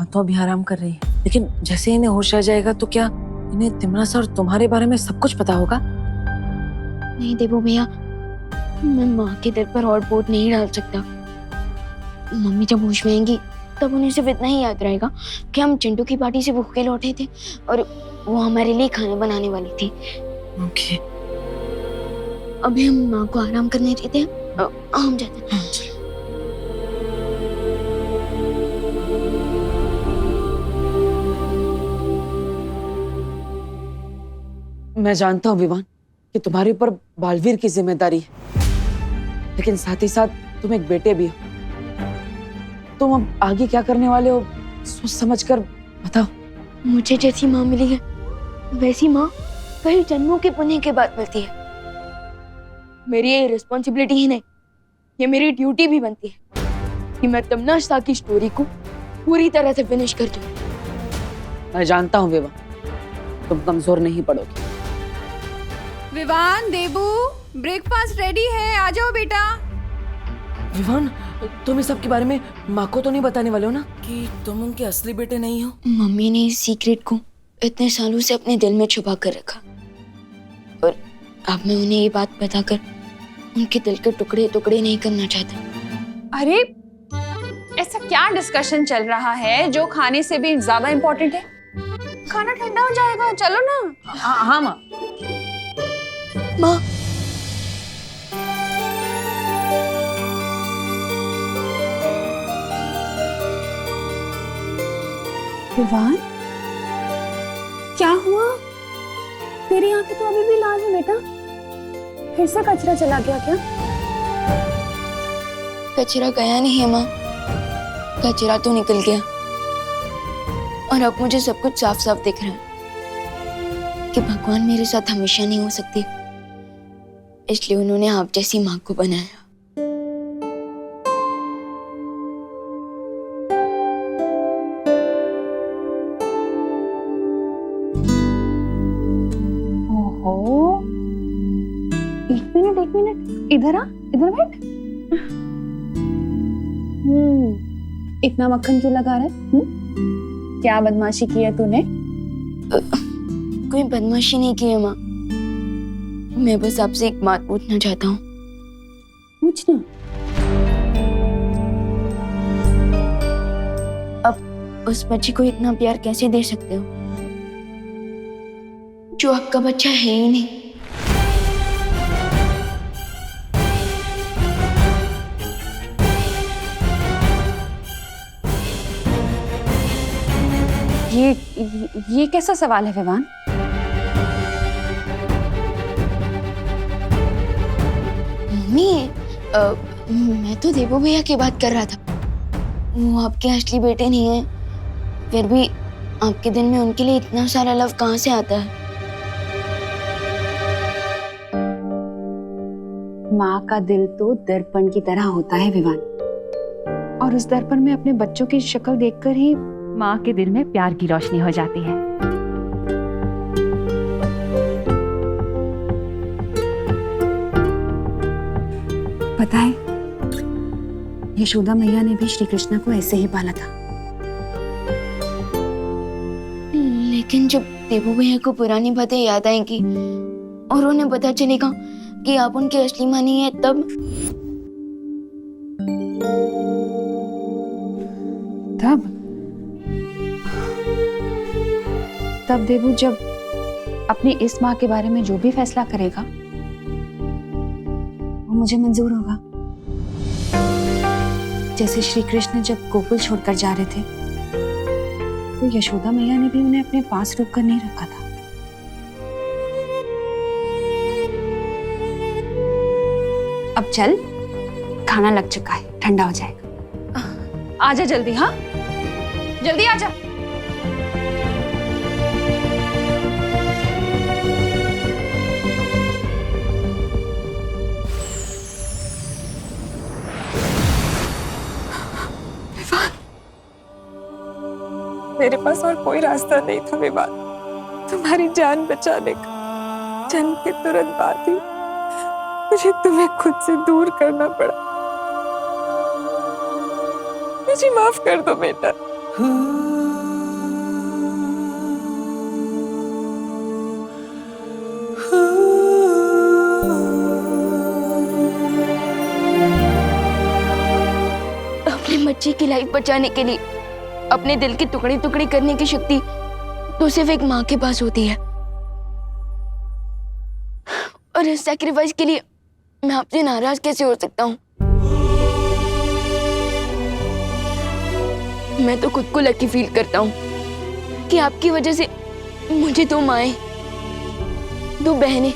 माँ तो अभी आराम कर रही है, लेकिन जैसे इन्हें होश आ जाएगा तो क्या इन्हें तिमरा सर तुम्हारे बारे में सब कुछ पता होगा? नहीं देवो भैया, मैं माँ के दिल पर और बोझ नहीं डाल सकता। मम्मी जब होश में आएंगी तब उन्हें सिर्फ इतना ही याद रहेगा कि हम चिंटू की पार्टी से भूखे लौटे थे और वो हमारे लिए खाना बनाने वाली थी। ओके। अभी हम माँ को आराम करने देते हैं, हम जाते हैं। मैं जानता हूँ विवान कि तुम्हारे ऊपर बालवीर की जिम्मेदारी है, लेकिन साथ ही साथ तुम एक बेटे भी हो। तुम अब आगे क्या करने वाले हो सोच समझ कर बताओ। मुझे जैसी माँ मिली है वैसी माँ कई जन्मों के पुण्य के बाद मिलती है। मेरी ये रिस्पॉन्सिबिलिटी ही नहीं, ये मेरी ड्यूटी भी बनती है कि मैं तमन्ना शाह की स्टोरी को पूरी तरह से फिनिश कर दूं। मैं जानता हूँ विवान, तुम कमजोर नहीं पड़ोगी। विवान, देबू, ब्रेकफास्ट रेडी है, आ जाओ बेटा। विवान, तुम इस सब के बारे में माँ को तो नहीं बताने वाले हो ना कि तुम उनके असली बेटे नहीं हो? मम्मी ने इस सीक्रेट को इतने सालों से अपने दिल में छुपा कर रखा और अब मैं उन्हें ये बात बताकर उनके दिल के टुकड़े टुकड़े नहीं करना चाहता। अरे ऐसा क्या डिस्कशन चल रहा है जो खाने से भी ज्यादा इम्पोर्टेंट है? खाना ठंडा हो जाएगा, चलो ना। हाँ माँ। माँ, विवान, क्या हुआ? तेरी आंखें तो अभी भी लाल है बेटा। फिर से कचरा चला गया क्या? कचरा गया नहीं है माँ, कचरा तो निकल गया और अब मुझे सब कुछ साफ साफ दिख रहा है कि भगवान मेरे साथ हमेशा नहीं हो सकती, इसलिए उन्होंने आप जैसी माँ को बनाया। ओहो, एक मिनट, इधर आ, इधर बैठ। इतना मक्खन क्यों लगा रहा है? क्या बदमाशी की है तूने? कोई बदमाशी नहीं की है माँ, मैं बस आपसे एक बात पूछना चाहता हूँ। पूछना। अब उस बच्चे को इतना प्यार कैसे दे सकते हो जो आपका बच्चा है ही नहीं? ये कैसा सवाल है विवान? मम्मी, मैं तो देवो भैया की बात कर रहा था। वो आपके असली बेटे नहीं है, फिर भी आपके दिल में उनके लिए इतना सारा लव कहाँ से आता है? माँ का दिल तो दर्पण की तरह होता है विवान, और उस दर्पण में अपने बच्चों की शक्ल देखकर ही माँ के दिल में प्यार की रोशनी हो जाती है। पता है, यशोदा मैया ने भी श्री कृष्ण को ऐसे ही पाला था। लेकिन जब देवो भैया को पुरानी बातें याद आएंगी और उन्हें पता चलेगा कि आप उनकी असली माँ नहीं है, तब देवू जब अपनी इस माँ के बारे में जो भी फैसला करेगा वो मुझे मंजूर होगा। जैसे श्री कृष्ण जब गोकुल छोड़कर जा रहे थे तो यशोदा मैया ने भी उन्हें अपने पास रोक कर नहीं रखा था। अब चल, खाना लग चुका है, ठंडा हो जाएगा। आजा जल्दी, हाँ जल्दी आजा। मेरे पास और कोई रास्ता नहीं था विवान, तुम्हारी जान बचाने का। जन्म के तुरंत बाद ही मुझे तुम्हें खुद से दूर करना पड़ा। मुझे माफ कर दो बेटा। की लाइफ बचाने के लिए अपने दिल की टुकड़ी टुकड़ी करने की शक्ति तो सिर्फ एक माँ के पास होती है। और इस सैक्रिफाइस के लिए मैं आपसे नाराज कैसे हो सकता हूँ? मैं तो खुद को लकी फील करता हूँ कि आपकी वजह से मुझे 2 माएं, 2 बहनें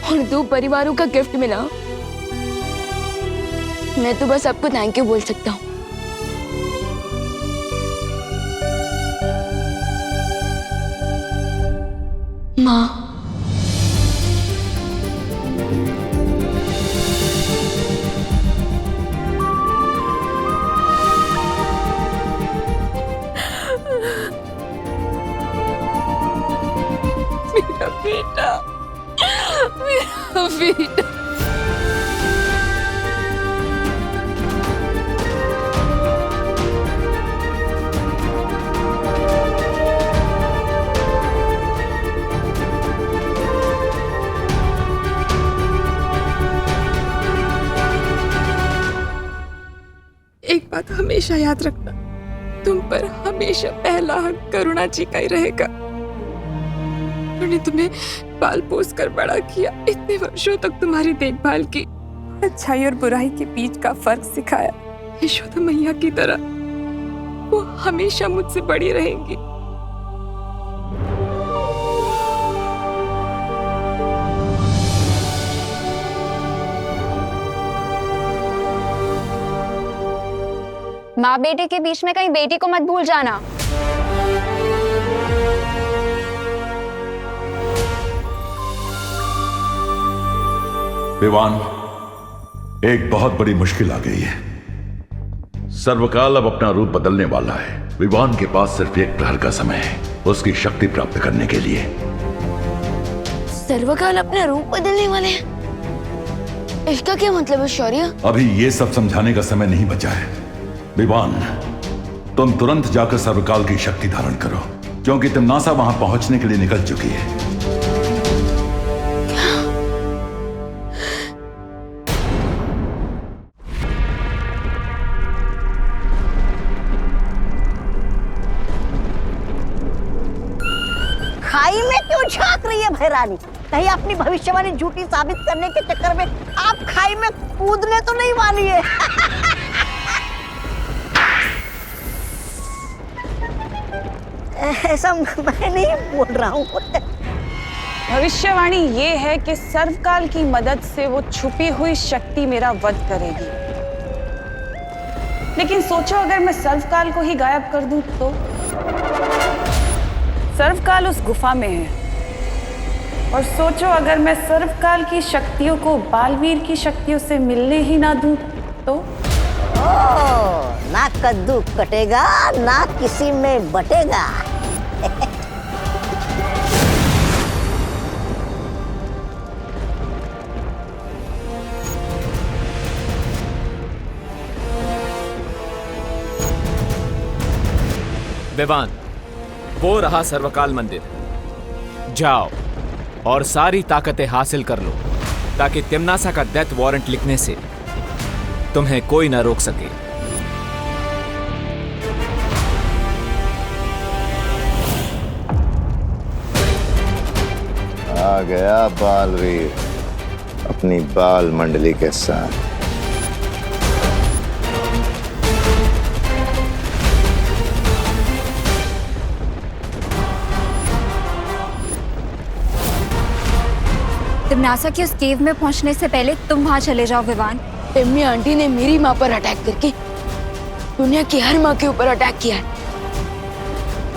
और 2 परिवारों का गिफ्ट मिला। मैं तो बस आपको थैंक यू बोल सकता हूँ। माँ, मेरा बेटा, मेरा बेटा। एक बात हमेशा याद रखना, तुम पर हमेशा पहला हक करुणा जी का ही रहेगा। उन्होंने तुम्हें पाल पोस कर बड़ा किया, इतने वर्षों तक तुम्हारी देखभाल की, अच्छाई और बुराई के बीच का फर्क सिखाया। यशोदा मैया की तरह वो हमेशा मुझसे बड़ी रहेंगी। माँ बेटे के बीच में कहीं बेटी को मत भूल जाना। विवान, एक बहुत बड़ी मुश्किल आ गई है। सर्वकाल अब अपना रूप बदलने वाला है। विवान के पास सिर्फ 1 प्रहर का समय है उसकी शक्ति प्राप्त करने के लिए। सर्वकाल अपना रूप बदलने वाले हैं? इसका क्या मतलब है शौर्य? अभी ये सब समझाने का समय नहीं बचा है। विवान, तुम तुरंत जाकर सर्वकाल की शक्ति धारण करो, क्योंकि तिम्नासा वहां पहुंचने के लिए निकल चुकी है। खाई में क्यों झांक रही है भैरानी? कहीं अपनी भविष्यवाणी झूठी साबित करने के चक्कर में आप खाई में कूदने तो नहीं वाली है? ऐसा मैं नहीं बोल रहा हूँ। भविष्यवाणी ये है कि सर्वकाल की मदद से वो छुपी हुई शक्ति मेरा वध करेगी। लेकिन सोचो अगर मैं सर्वकाल को ही गायब कर दूं तो? सर्वकाल उस गुफा में है। और सोचो अगर मैं सर्वकाल की शक्तियों को बालवीर की शक्तियों से मिलने ही ना दूं तो? ना कद्दू कटेगा ना किसी में बटेगा। विवान, वो रहा सर्वकाल मंदिर। जाओ और सारी ताकतें हासिल कर लो ताकि तिम्नासा का डेथ वारंट लिखने से तुम्हें कोई ना रोक सके। आ गया बालवीर अपनी बाल मंडली के साथ। तिम्नासा की उस केव में पहुंचने से पहले तुम वहां चले जाओ विवान। एम्मी आंटी ने मेरी माँ पर अटैक करके दुनिया की हर माँ के ऊपर अटैक किया है।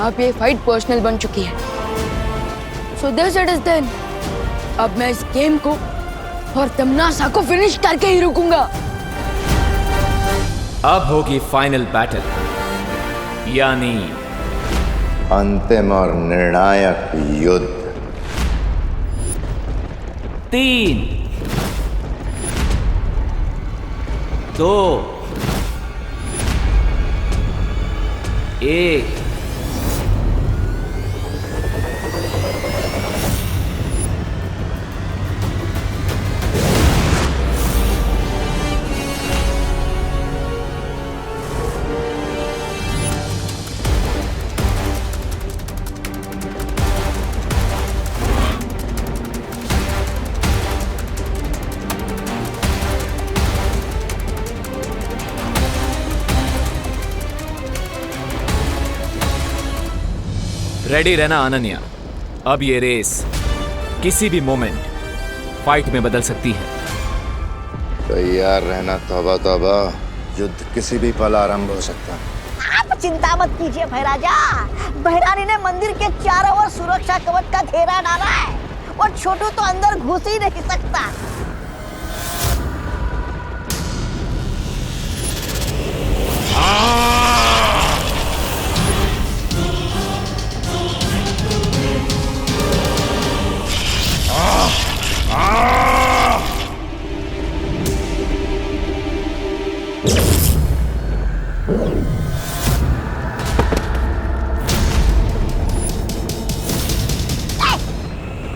अब ये फाइट पर्सनल बन चुकी है। So this it is then. अब मैं इस गेम को और तिम्नासा को फिनिश करके ही रुकूंगा। अब होगी फाइनल बैटल, यानी अंतिम और निर्णायक युद्ध। 3, 2, 1। रेडी रहना अनन्या। अब ये रेस किसी भी मोमेंट फाइट में बदल सकती है। तैयार रहना तौबा तौबा, युद्ध किसी भी पल आरंभ हो सकता है। आप चिंता मत कीजिए भैराजा, भैरानी ने मंदिर के चारों ओर सुरक्षा कवच का घेरा डाला है और छोटू तो अंदर घुस ही नहीं सकता।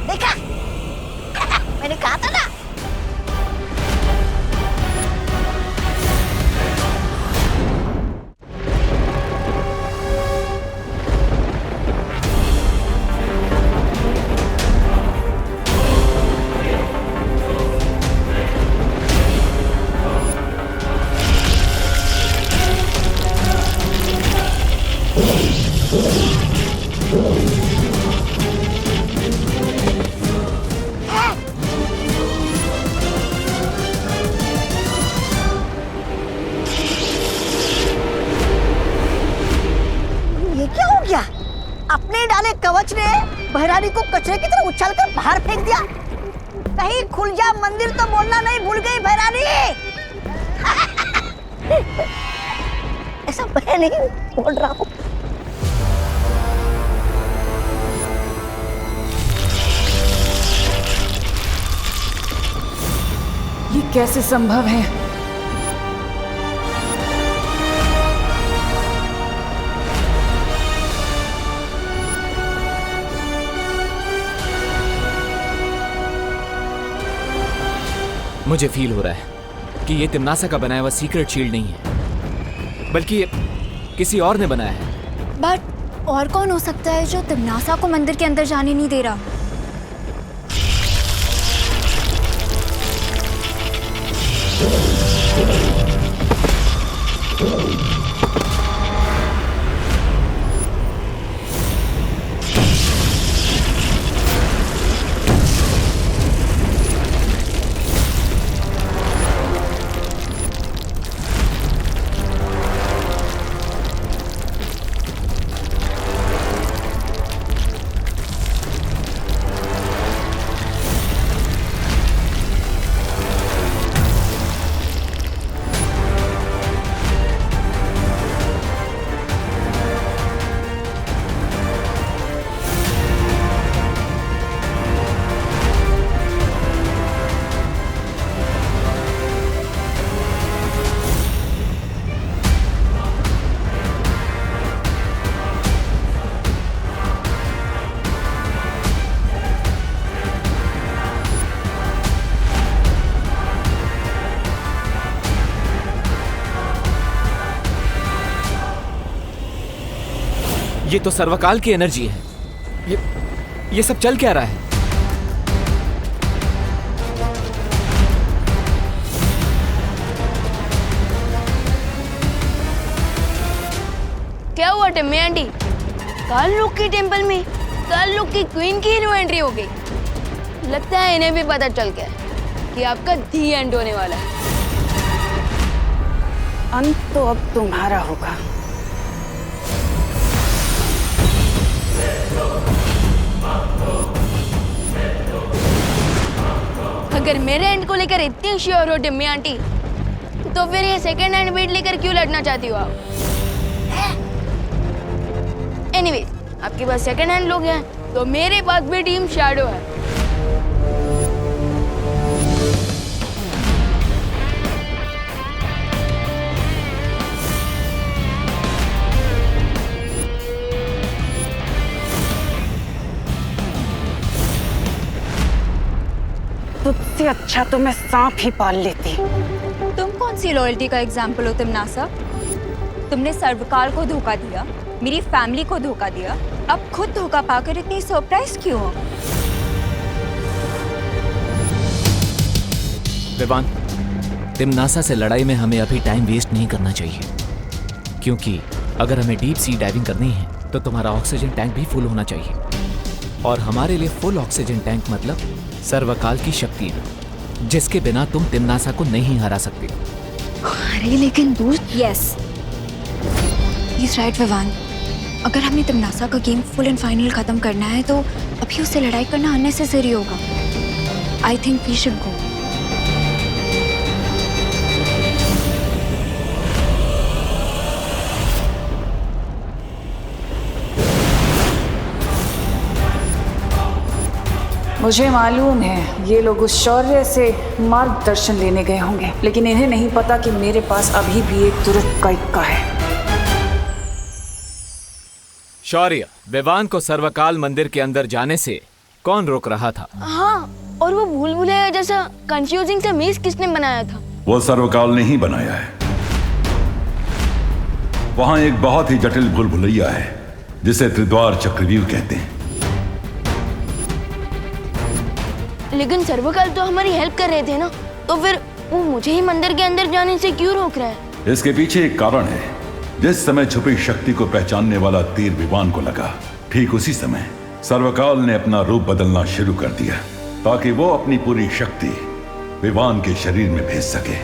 देखा मैंने कहा था ना। ये क्या हो गया? अपने डाले कवच ने भैरानी को कचरे की तरह उछालकर बाहर फेंक दिया। कहीं खुल जा मंदिर तो बोलना नहीं भूल गई भैरानी। ऐसा मैं नहीं बोल रहा हूँ। ये कैसे संभव है? मुझे फील हो रहा है कि ये तिम्नासा का बनाया हुआ सीक्रेट शील्ड नहीं है, बल्कि ये किसी और ने बनाया है। बट और कौन हो सकता है जो तिम्नासा को मंदिर के अंदर जाने नहीं दे रहा? ये तो सर्वकाल की एनर्जी है। ये सब चल क्या रहा है? क्या हुआ टिम्मी आंटी? काल लोक के टेंपल में काल लोक की क्वीन की न्यू एंट्री हो गई। लगता है इन्हें भी पता चल गया कि आपका दी एंड होने वाला है। अंत तो अब तुम्हारा होगा। अगर मेरे एंड को लेकर इतनी श्योर हो टिम्मी आंटी, तो फिर ये सेकंड हैंड बीट लेकर क्यों लड़ना चाहती हो आप? एनीवेज, आपके पास सेकंड हैंड लोग हैं, तो मेरे पास भी टीम शैडो है। तुझसे अच्छा तो मैं सांप ही पाल लेती। तुम कौन सी लॉयल्टी का एग्जाम्पल हो तिम्नासा? तुमने सर्वकाल को धोखा दिया, मेरी फैमिली को धोखा दिया, अब खुद धोखा पाकर इतनी सरप्राइज क्यों हो? विवान, तिम्नासा से लड़ाई में हमें अभी टाइम वेस्ट नहीं करना चाहिए, क्योंकि अगर हमें डीप सी डाइविंग करनी है तो तुम्हारा ऑक्सीजन टैंक भी फुल होना चाहिए, और हमारे लिए फुल ऑक्सीजन टैंक मतलब सर्वकाल की शक्ति, जिसके बिना तुम तिम्नासा को नहीं हरा सकते। अरे लेकिन दोस्त, यस, इज राइट विवान। अगर हमें तिम्नासा का गेम फुल एंड फाइनल खत्म करना है तो अभी उससे लड़ाई करना अननेसेसरी होगा। I think we should go. मुझे मालूम है ये लोग उस शौर्य से मार्गदर्शन लेने गए होंगे, लेकिन इन्हें नहीं पता कि मेरे पास अभी भी एक तुरंत का इक्का है। शौर्य, विवान को सर्वकाल मंदिर के अंदर जाने से कौन रोक रहा था? हाँ, और वो भूल भुलैया जैसा कंफ्यूजिंग सा मेज किसने बनाया था? वो सर्वकाल ने ही बनाया है। वहां एक बहुत ही जटिल भूल भुलैया है जिसे त्रिद्वार चक्रव्यूह कहते हैं। लेकिन सर्वकाल तो हमारी हेल्प कर रहे थे ना, तो फिर वो मुझे ही मंदिर के अंदर जाने से क्यों रोक रहा है? इसके पीछे एक कारण है। जिस समय छुपी शक्ति को पहचानने वाला तीर विवान को लगा, ठीक उसी समय सर्वकाल ने अपना रूप बदलना शुरू कर दिया ताकि वो अपनी पूरी शक्ति विवान के शरीर में भेज सके।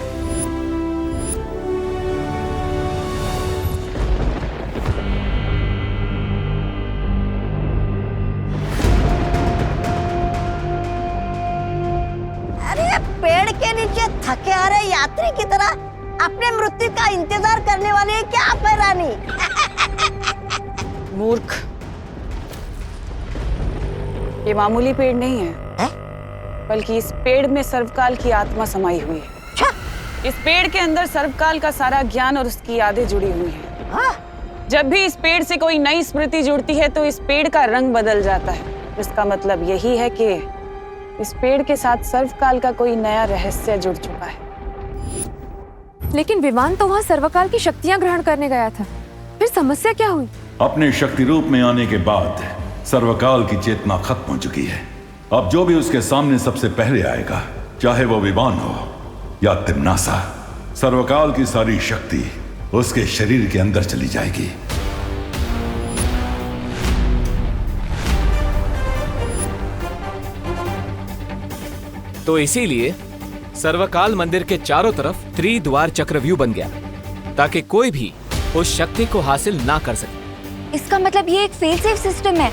अरे पेड़ के नीचे थके आ रहे यात्री की तरह अपने मृत्यु का इंतजार करने वाले हैं क्या आप, रानी? मूर्ख, ये मामूली पेड़ नहीं है, बल्कि इस पेड़ में सर्वकाल की आत्मा समाई हुई है। इस पेड़ के अंदर सर्वकाल का सारा ज्ञान और उसकी यादें जुड़ी हुई हैं। जब भी इस पेड़ से कोई नई स्मृति जुड़ती है तो इस पेड़ का रंग बदल जाता है। इसका मतलब यही है कि इस पेड़ के साथ सर्वकाल का कोई नया रहस्य जुड़ चुका है। लेकिन विमान तो वहाँ सर्वकाल की शक्तियाँ ग्रहण करने गया था, फिर समस्या क्या हुई? अपने शक्ति रूप में आने के बाद सर्वकाल की चेतना खत्म हो चुकी है। अब जो भी उसके सामने सबसे पहले आएगा, चाहे वो विवान हो या तिम्नासा, सर्वकाल की सारी शक्ति उसके शरीर के अंदर चली जाएगी। तो इसीलिए सर्वकाल मंदिर के चारों तरफ त्रिद्वार चक्रव्यूह बन गया ताकि कोई भी उस शक्ति को हासिल ना कर सके। इसका मतलब ये एक फेल सेफ सिस्टम है।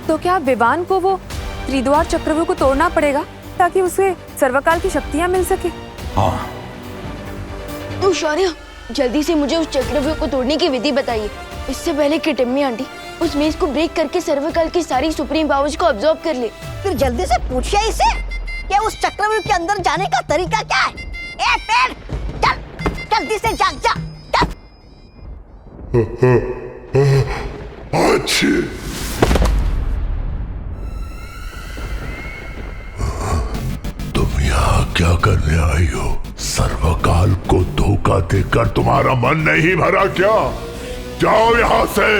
तो क्या विवान को वो त्रिद्वार चक्रव्यूह को तोड़ना पड़ेगा ताकि उसे सर्वकाल की शक्तियाँ मिल सके? हाँ। तो शौर्य, जल्दी से मुझे उस चक्रव्यूह को तोड़ने की विधि बताइए, इससे पहले कि टिम्मी आंटी उस मेज को ब्रेक करके सर्वकाल की सारी सुप्रीम पावर्स को अब्सॉर्ब कर ले। फिर जल्दी से पूछिए इसे कि उस चक्रव्यूह के अंदर जाने का तरीका क्या है। ए पेड़, चल जल्दी से जा जा चल। तुम यहाँ क्या करने आई हो? सर्वकाल को धोखा देकर तुम्हारा मन नहीं भरा क्या? जाओ यहाँ से,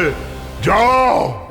जाओ।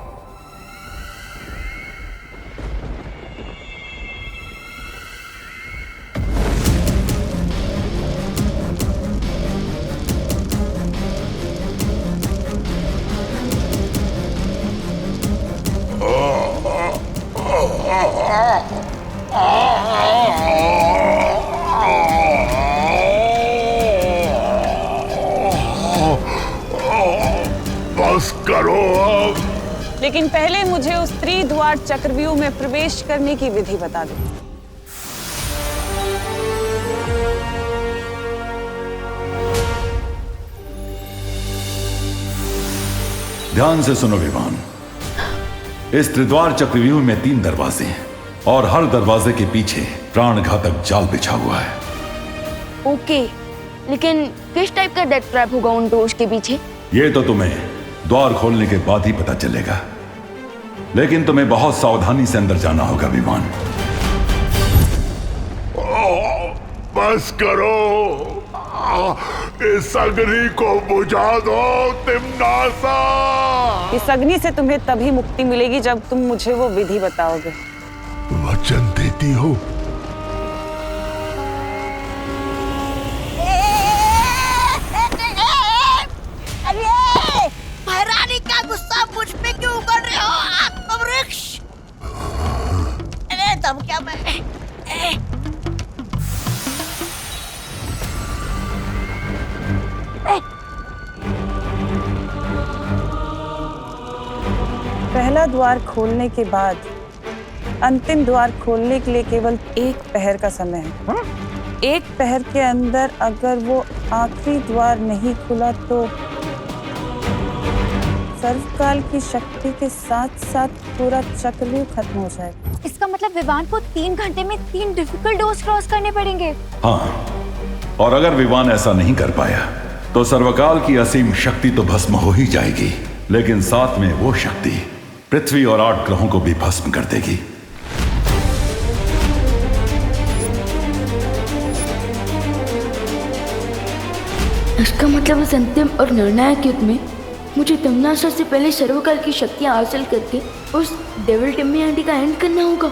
बस करो अब। लेकिन पहले मुझे उस त्रिद्वार चक्रव्यूह में प्रवेश करने की विधि बता दो। ध्यान से सुनो विवान, इस त्रिद्वार चक्रव्यूह में 3 दरवाजे हैं और हर दरवाजे के पीछे प्राणघातक जाल बिछा हुआ है। ओके, लेकिन किस टाइप का डेथ ट्रैप होगा उन डोर्स के पीछे? ये तो तुम्हें द्वार खोलने के बाद ही पता चलेगा, लेकिन तुम्हें बहुत सावधानी से अंदर जाना होगा विमान। बस करो, इस अग्नि को बुझा दो तिम्नासा। इस अग्नि से तुम्हें तभी मुक्ति मिलेगी जब तुम मुझे वो विधि बताओगे। वचन देती हो? अरे पहला द्वार खोलने के बाद अंतिम द्वार खोलने के लिए केवल 1 पहर का समय है। 1 पहर के अंदर अगर वो आखिरी द्वार नहीं खुला तो सर्वकाल की शक्ति के साथ साथ पूरा चक्रव्यूह खत्म हो जाएगा। इसका मतलब विवान को 3 घंटे में 3 डिफिकल्ट डोर्स क्रॉस करने पड़ेंगे। हाँ, और अगर विवान ऐसा नहीं कर पाया तो सर्वकाल की असीम शक्ति तो भस्म हो ही जाएगी, लेकिन साथ में वो शक्ति पृथ्वी और 8 ग्रहों को भी भस्म कर देगी। इसका मतलब इस अंतिम और निर्णायक युद्ध में मुझे तमनासा से पहले सर्वकाल की शक्तियां हासिल करके उस डेविल टिम्मी आंटी का एंड करना होगा।